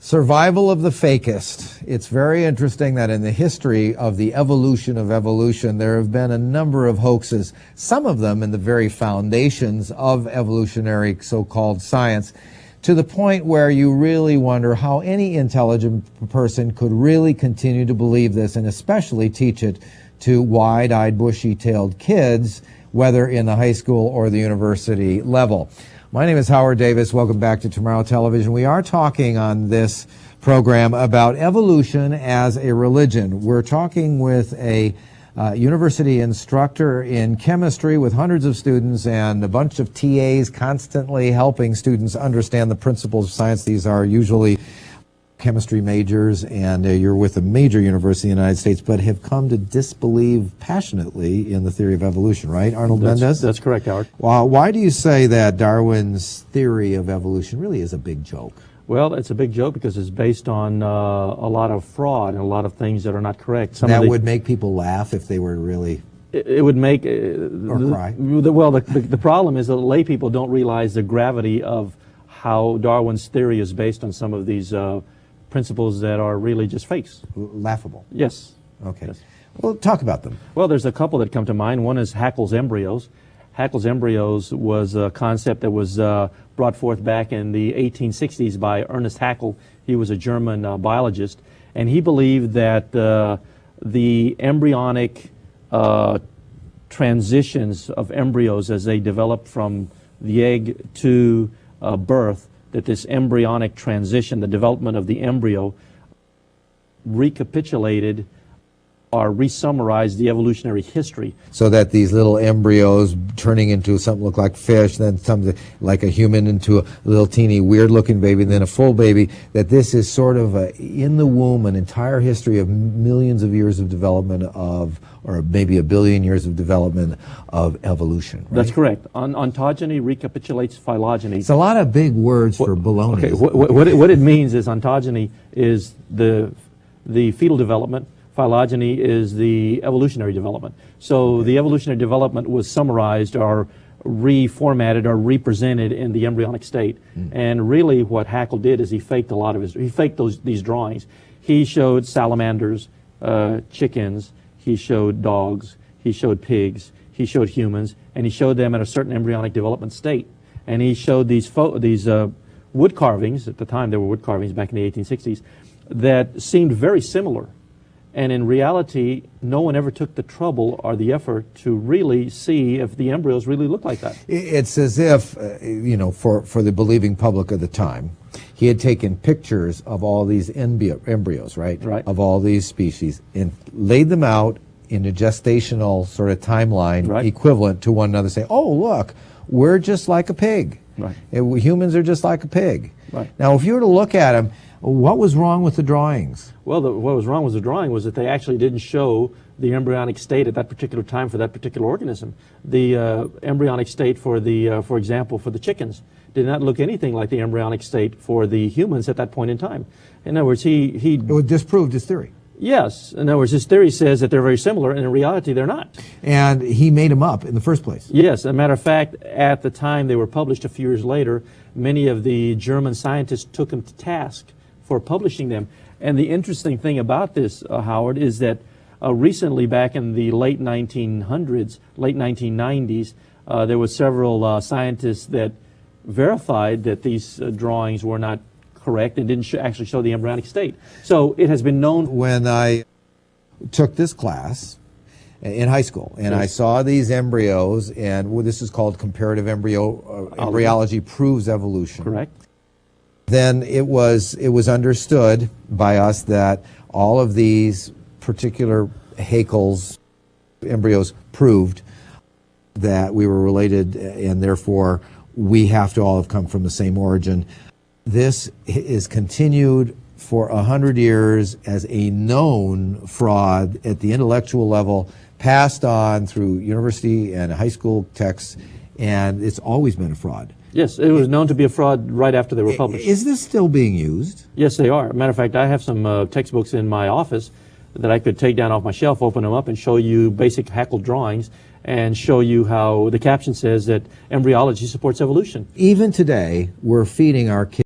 Survival of the fakest. It's very interesting that in the history of the evolution of evolution, there have been a number of hoaxes, some of them in the very foundations of evolutionary so-called science, to the point where you really wonder how any intelligent person could really continue to believe this and especially teach it to wide-eyed, bushy-tailed kids, whether in the high school or the university level. My name is Howard Davis. Welcome back to Tomorrow Television. We are talking on this program about evolution as a religion. We're talking with a university instructor in chemistry with hundreds of students and a bunch of TAs constantly helping students understand the principles of science. These are usually chemistry majors, and you're with a major university in the United States, but have come to disbelieve passionately in the theory of evolution, right, Arnold Mendez? That's correct, Howard. Why do you say that Darwin's theory of evolution really is a big joke? Well, it's a big joke because it's based on a lot of fraud and a lot of things that are not correct. That would make people laugh if they were really... It would make... or cry. Well, the problem is that lay people don't realize the gravity of how Darwin's theory is based on some of these principles that are really just fakes. Laughable. Yes. Okay. Yes. Well, talk about them. Well, there's a couple that come to mind. One is Haeckel's embryos. Haeckel's embryos was a concept that was brought forth back in the 1860s by Ernest Haeckel. He was a German biologist, and he believed that the embryonic transitions of embryos as they developed from the egg to birth, that this embryonic transition, the development of the embryo, recapitulated or re-summarized the evolutionary history. So that these little embryos turning into something look like fish, then something like a human into a little teeny weird-looking baby, and then a full baby, that this is sort of in the womb an entire history of millions of years of development of, or maybe a billion years of development of evolution, right? That's correct. Ontogeny recapitulates phylogeny. It's a lot of big words for baloney. Okay, what it means is ontogeny is the fetal development. Phylogeny is the evolutionary development. So the evolutionary development was summarized or reformatted or represented in the embryonic state. And really what Haeckel did is he faked these drawings. He showed salamanders, chickens, he showed dogs, he showed pigs, he showed humans, and he showed them at a certain embryonic development state. And he showed these wood carvings, at the time there were wood carvings back in the 1860s, that seemed very similar. And in reality, no one ever took the trouble or the effort to really see if the embryos really look like that. It's as if, you know, for the believing public of the time, he had taken pictures of all these embryos, right? Right. Of all these species, and laid them out in a gestational sort of timeline, right, equivalent to one another, say, oh, look, we're just like a pig. Right. Humans are just like a pig. Right. Now, if you were to look at them, what was wrong with the drawings? Well, what was wrong with the drawing was that they actually didn't show the embryonic state at that particular time for that particular organism. The embryonic state for example, for the chickens did not look anything like the embryonic state for the humans at that point in time. In other words, he disproved his theory. Yes. In other words, his theory says that they're very similar, and in reality, they're not. And he made them up in the first place. Yes. As a matter of fact, at the time they were published a few years later, many of the German scientists took him to task for publishing them. And the interesting thing about this, Howard, is that recently, back in the late 1900s, late 1990s, there were several scientists that verified that these drawings were not correct and didn't actually show the embryonic state. So it has been known. When I took this class in high school, and yes, I saw these embryos, and this is called comparative embryology proves evolution. Correct. Then it was understood by us that all of these particular Haeckel's embryos proved that we were related, and therefore we have to all have come from the same origin. This is continued for 100 years as a known fraud at the intellectual level, passed on through university and high school texts, and it's always been a fraud. Yes, it was known to be a fraud right after they were published. Is this still being used? Yes, they are. Matter of fact, I have some textbooks in my office that I could take down off my shelf, open them up, and show you basic Haeckel drawings and show you how the caption says that embryology supports evolution. Even today, we're feeding our kids